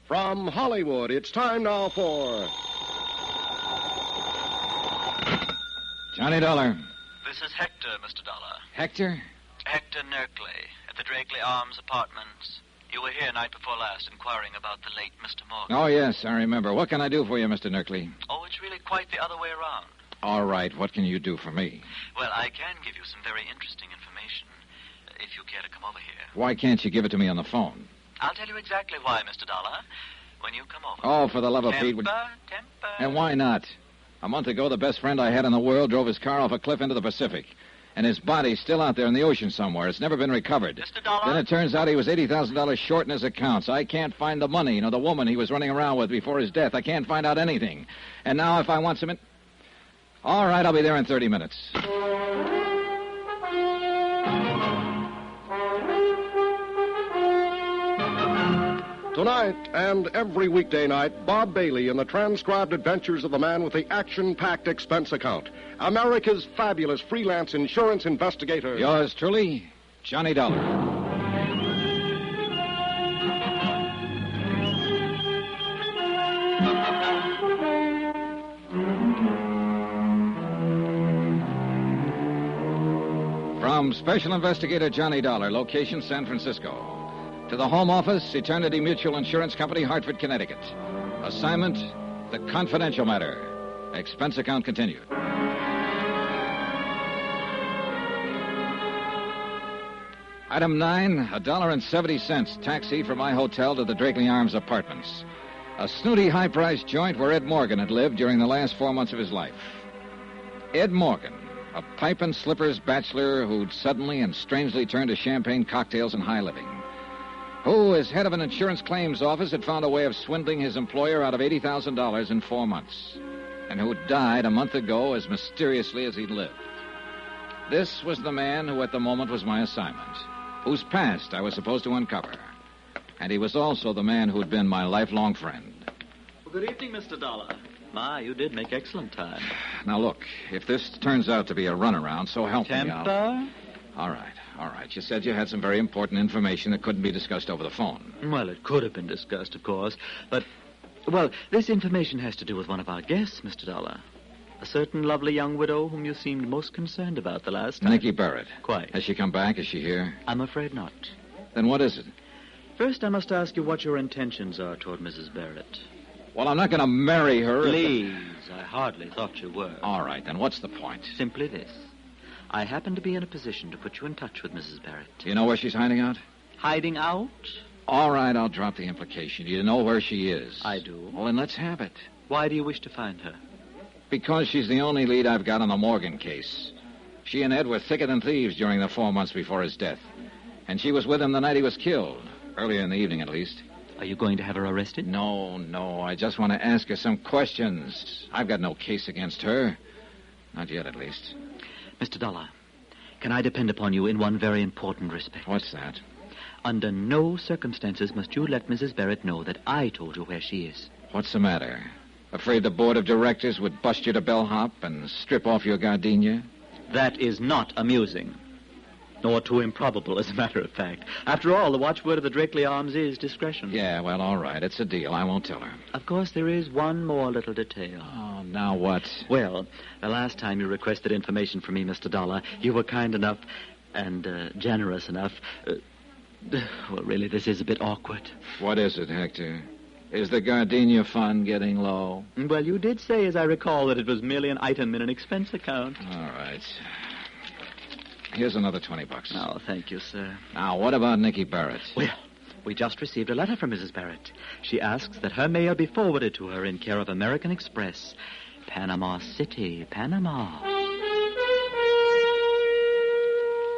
From Hollywood, it's time now for... Johnny Dollar. This is Hector, Mr. Dollar. Hector? Hector Nerkley, at the Drakeley Arms Apartments. You were here night before last inquiring about the late Mr. Morgan. Oh, yes, I remember. What can I do for you, Mr. Nerkley? Oh, it's really quite the other way around. All right, what can you do for me? Well, I can give you some very interesting information, if you care to come over here. Why can't you give it to me on the phone? I'll tell you exactly why, Mr. Dollar, when you come over. Oh, for the love of Temper, Pete. temper. And why not? A month ago, the best friend I had in the world drove his car off a cliff into the Pacific. And his body's still out there in the ocean somewhere. It's never been recovered. Mr. Dollar? Then it turns out he was $80,000 short in his accounts. I can't find the money, the woman he was running around with before his death. I can't find out anything. And now if I want some... All right, I'll be there in 30 minutes. Tonight and every weekday night, Bob Bailey in the transcribed adventures of the man with the action-packed expense account. America's fabulous freelance insurance investigator. Yours truly, Johnny Dollar. From Special Investigator Johnny Dollar, location San Francisco. To the Home Office, Eternity Mutual Insurance Company, Hartford, Connecticut. Assignment, the confidential matter. Expense account continued. Item 9, $1.70 taxi from my hotel to the Drakeley Arms Apartments. A snooty, high-priced joint where Ed Morgan had lived during the last 4 months of his life. Ed Morgan, a pipe and slippers bachelor who'd suddenly and strangely turned to champagne cocktails and high living. Who, as head of an insurance claims office, had found a way of swindling his employer out of $80,000 in 4 months, and who died a month ago as mysteriously as he'd lived. This was the man who at the moment was my assignment, whose past I was supposed to uncover. And he was also the man who'd been my lifelong friend. Well, good evening, Mr. Dollar. My, you did make excellent time. Now, look, if this turns out to be a runaround, so help me, Temper? All right. You said you had some very important information that couldn't be discussed over the phone. Well, it could have been discussed, of course, but... Well, this information has to do with one of our guests, Mr. Dollar. A certain lovely young widow whom you seemed most concerned about the last time. Nicky Barrett. Quite. Has she come back? Is she here? I'm afraid not. Then what is it? First, I must ask you what your intentions are toward Mrs. Barrett. Well, I'm not going to marry her. Please, I hardly thought you were. All right, then what's the point? Simply this. I happen to be in a position to put you in touch with Mrs. Barrett. Do you know where she's hiding out? Hiding out? All right, I'll drop the implication. You know where she is. I do. Well, then let's have it. Why do you wish to find her? Because she's the only lead I've got on the Morgan case. She and Ed were thicker than thieves during the 4 months before his death. And she was with him the night he was killed. Earlier in the evening, at least. Are you going to have her arrested? No. I just want to ask her some questions. I've got no case against her. Not yet, at least. Mr. Dollar, can I depend upon you in one very important respect? What's that? Under no circumstances must you let Mrs. Barrett know that I told you where she is. What's the matter? Afraid the board of directors would bust you to bellhop and strip off your gardenia? That is not amusing. Nor too improbable, as a matter of fact. After all, the watchword of the Drakeley Arms is discretion. Yeah, well, all right. It's a deal. I won't tell her. Of course, there is one more little detail. Oh, now what? Well, the last time you requested information from me, Mr. Dollar, you were kind enough and generous enough. Well, really, this is a bit awkward. What is it, Hector? Is the gardenia fund getting low? Well, you did say, as I recall, that it was merely an item in an expense account. All right. Here's another $20. Oh, thank you, sir. Now, what about Nicky Barrett? Well, we just received a letter from Mrs. Barrett. She asks that her mail be forwarded to her in care of American Express, Panama City, Panama.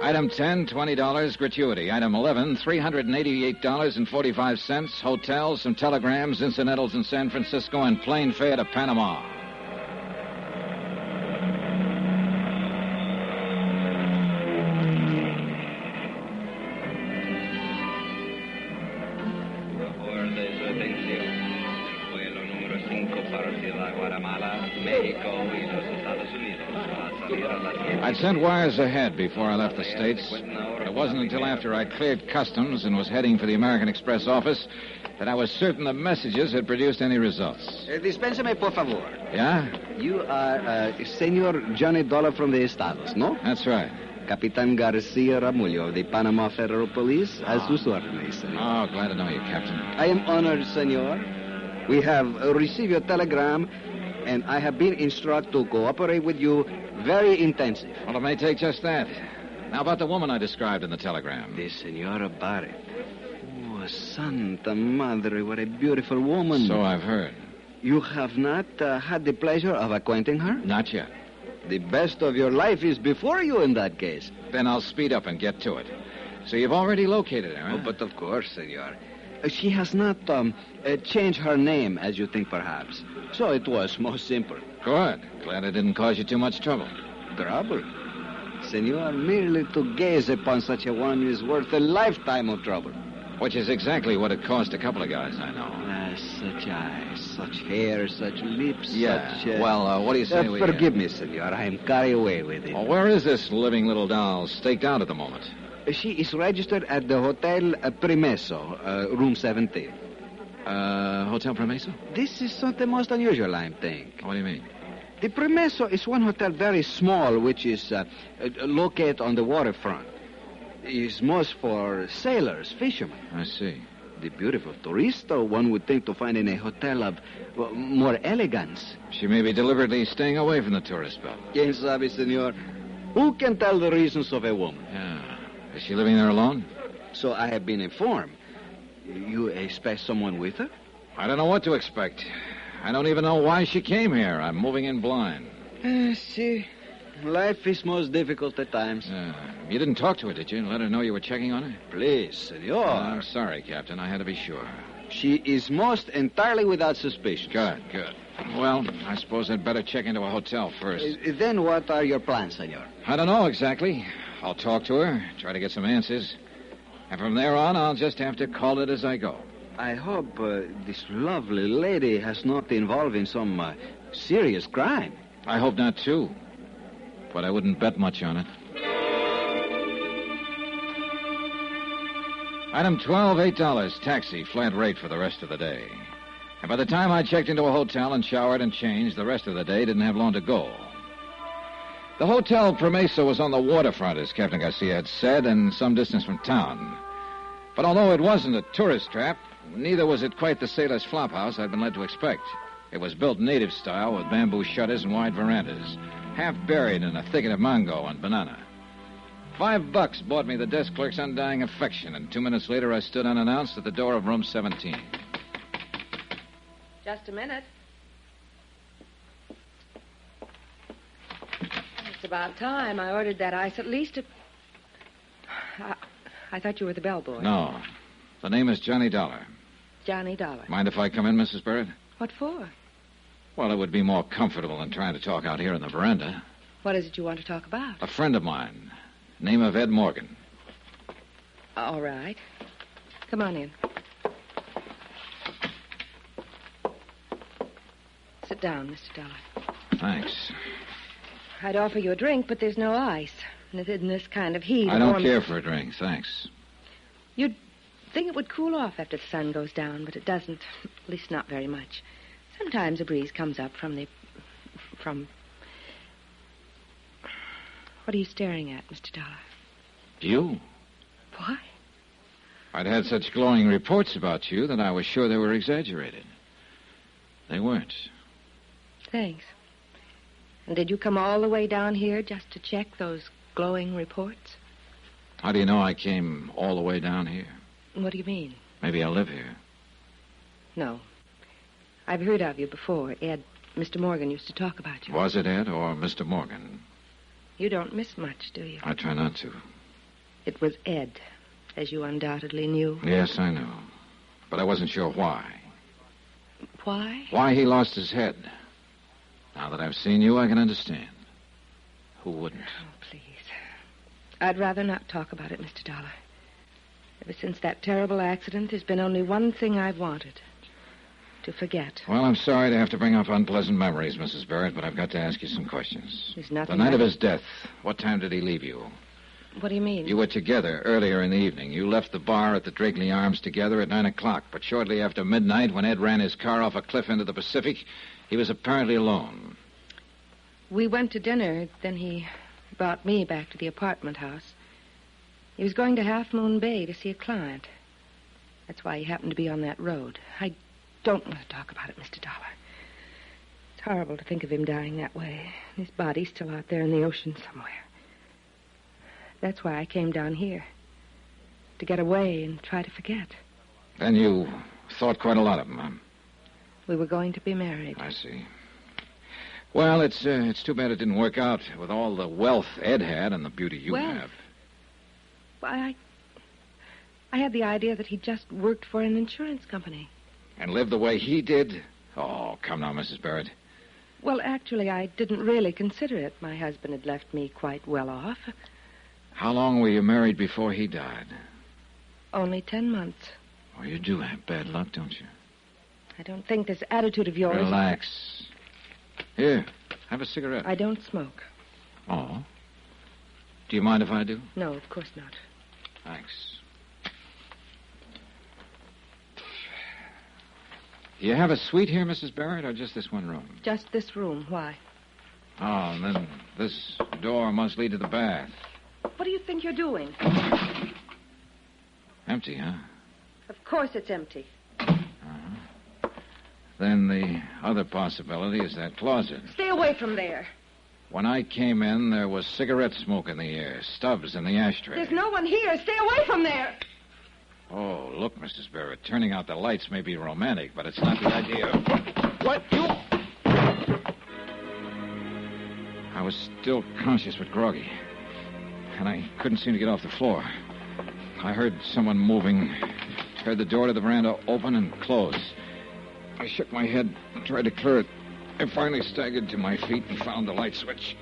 Item 10, $20 gratuity. Item 11, $388.45. Hotels, some telegrams, incidentals in San Francisco, and plane fare to Panama. I'd sent wires ahead before I left the States. It wasn't until after I'd cleared customs and was heading for the American Express office that I was certain the messages had produced any results. Dispénseme, por favor. Yeah? You are Senor Johnny Dollar from the Estados, no? That's right. Capitan Garcia Ramullo of the Panama Federal Police, as sus órdenes, senor. Oh, glad to know you, Captain. I am honored, senor. We have received your telegram, and I have been instructed to cooperate with you very intensive. Well, it may take just that. Now, about the woman I described in the telegram. The Senora Barrett. Oh, Santa Madre, what a beautiful woman. So I've heard. You have not had the pleasure of acquainting her? Not yet. The best of your life is before you in that case. Then I'll speed up and get to it. So you've already located her, huh? Oh, but of course, senor. She has not changed her name, as you think, perhaps. So it was most simple. Good. Glad it didn't cause you too much trouble. Trouble? Senor, merely to gaze upon such a one is worth a lifetime of trouble. Which is exactly what it cost a couple of guys I know. Such eyes, such hair, such lips, Yeah. such... Well, what do you say we... Forgive me, senor. I am carried away with it. Well, where is this living little doll staked out at the moment? She is registered at the Hotel Primeso, room 17. Hotel Primeso? This is something most unusual, I think. What do you mean? The Primeso is one hotel very small, which is located on the waterfront. It's most for sailors, fishermen. I see. The beautiful tourista one would think to find in a hotel of more elegance. She may be deliberately staying away from the tourist belt. Quien sabe, senor? Who can tell the reasons of a woman? Yeah. Is she living there alone? So I have been informed. You expect someone with her? I don't know what to expect. I don't even know why she came here. I'm moving in blind. See, life is most difficult at times. You didn't talk to her, did you? Let her know you were checking on her? Please, senor. I'm sorry, Captain. I had to be sure. She is most entirely without suspicion. Good. Well, I suppose I'd better check into a hotel first. Then what are your plans, senor? I don't know exactly. I'll talk to her, try to get some answers. And from there on, I'll just have to call it as I go. I hope this lovely lady has not involved in some serious crime. I hope not, too. But I wouldn't bet much on it. Item 12, $8, taxi, flat rate for the rest of the day. And by the time I checked into a hotel and showered and changed, the rest of the day didn't have long to go. The Hotel Primeso was on the waterfront, as Captain Garcia had said, and some distance from town. But although it wasn't a tourist trap, neither was it quite the sailor's flop house I'd been led to expect. It was built native style with bamboo shutters and wide verandas, half buried in a thicket of mango and banana. $5 bought me the desk clerk's undying affection, and 2 minutes later I stood unannounced at the door of room 17. Just a minute. It's about time. I ordered that ice at least I thought you were the bellboy. No. The name is Johnny Dollar. Johnny Dollar. Mind if I come in, Mrs. Barrett? What for? Well, it would be more comfortable than trying to talk out here in the veranda. What is it you want to talk about? A friend of mine. Name of Ed Morgan. All right. Come on in. Sit down, Mr. Dollar. Thanks. I'd offer you a drink, but there's no ice. And in this kind of heat... I don't care for a drink, thanks. You'd think it would cool off after the sun goes down, but it doesn't. At least not very much. Sometimes a breeze comes up from... What are you staring at, Mr. Dollar? You? Why? I'd had such glowing reports about you that I was sure they were exaggerated. They weren't. Thanks. And did you come all the way down here just to check those glowing reports? How do you know I came all the way down here? What do you mean? Maybe I live here. No. I've heard of you before. Ed, Mr. Morgan used to talk about you. Was it Ed or Mr. Morgan? You don't miss much, do you? I try not to. It was Ed, as you undoubtedly knew. Yes, I know. But I wasn't sure why. Why? Why he lost his head. Now that I've seen you, I can understand. Who wouldn't? Oh, please. I'd rather not talk about it, Mr. Dollar. Ever since that terrible accident, there's been only one thing I've wanted. To forget. Well, I'm sorry to have to bring up unpleasant memories, Mrs. Barrett, but I've got to ask you some questions. There's nothing... The night of his death, what time did he leave you? What do you mean? You were together earlier in the evening. You left the bar at the Drakeley Arms together at 9 o'clock. But shortly after midnight, when Ed ran his car off a cliff into the Pacific, he was apparently alone. We went to dinner, then he brought me back to the apartment house. He was going to Half Moon Bay to see a client. That's why he happened to be on that road. I don't want to talk about it, Mr. Dollar. It's horrible to think of him dying that way. His body's still out there in the ocean somewhere. That's why I came down here. To get away and try to forget. Then you thought quite a lot of him, huh? We were going to be married. I see. Well, it's too bad it didn't work out with all the wealth Ed had and the beauty you have. Well, I had the idea that he just worked for an insurance company. And lived the way he did? Oh, come now, Mrs. Barrett. Well, actually, I didn't really consider it. My husband had left me quite well off. How long were you married before he died? Only 10 months. Oh, you do have bad luck, don't you? I don't think this attitude of yours... Relax. Here, have a cigarette. I don't smoke. Oh. Do you mind if I do? No, of course not. Thanks. Do you have a suite here, Mrs. Barrett, or just this one room? Just this room. Why? Oh, and then this door must lead to the bath. What do you think you're doing? Empty, huh? Of course it's empty. Uh-huh. Then the other possibility is that closet. Stay away from there. When I came in, there was cigarette smoke in the air, stubs in the ashtray. There's no one here. Stay away from there. Oh, look, Mrs. Barrett, turning out the lights may be romantic, but it's not the idea. What? You? I was still conscious but groggy, and I couldn't seem to get off the floor. I heard someone moving, heard the door to the veranda open and close. I shook my head and tried to clear it. I finally staggered to my feet and found the light switch.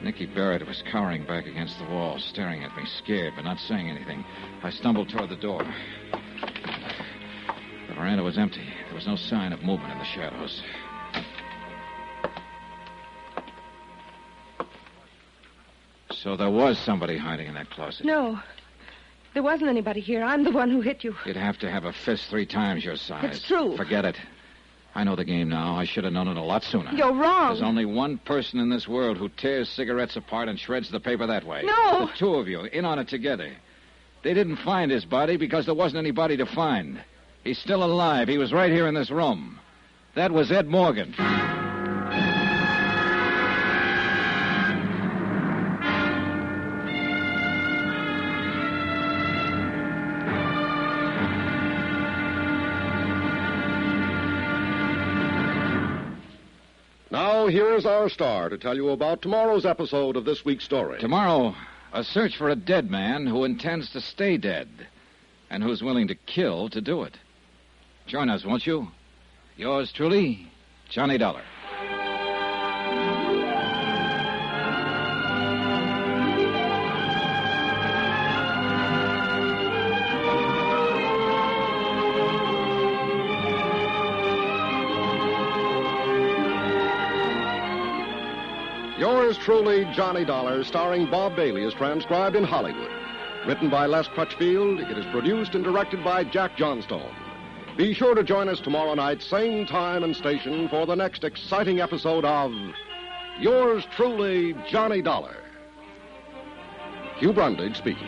Nicky Barrett was cowering back against the wall, staring at me, scared, but not saying anything. I stumbled toward the door. The veranda was empty. There was no sign of movement in the shadows. So there was somebody hiding in that closet. No. There wasn't anybody here. I'm the one who hit you. You'd have to have a fist 3 times your size. It's true. Forget it. I know the game now. I should have known it a lot sooner. You're wrong. There's only one person in this world who tears cigarettes apart and shreds the paper that way. No. The 2 of you, in on it together. They didn't find his body because there wasn't anybody to find. He's still alive. He was right here in this room. That was Ed Morgan. Now, here's our star to tell you about tomorrow's episode of this week's story. Tomorrow, a search for a dead man who intends to stay dead and who's willing to kill to do it. Join us, won't you? Yours truly, Johnny Dollar. Yours truly, Johnny Dollar, starring Bob Bailey, is transcribed in Hollywood. Written by Les Crutchfield, it is produced and directed by Jack Johnstone. Be sure to join us tomorrow night, same time and station, for the next exciting episode of Yours truly, Johnny Dollar. Hugh Brundage speaking.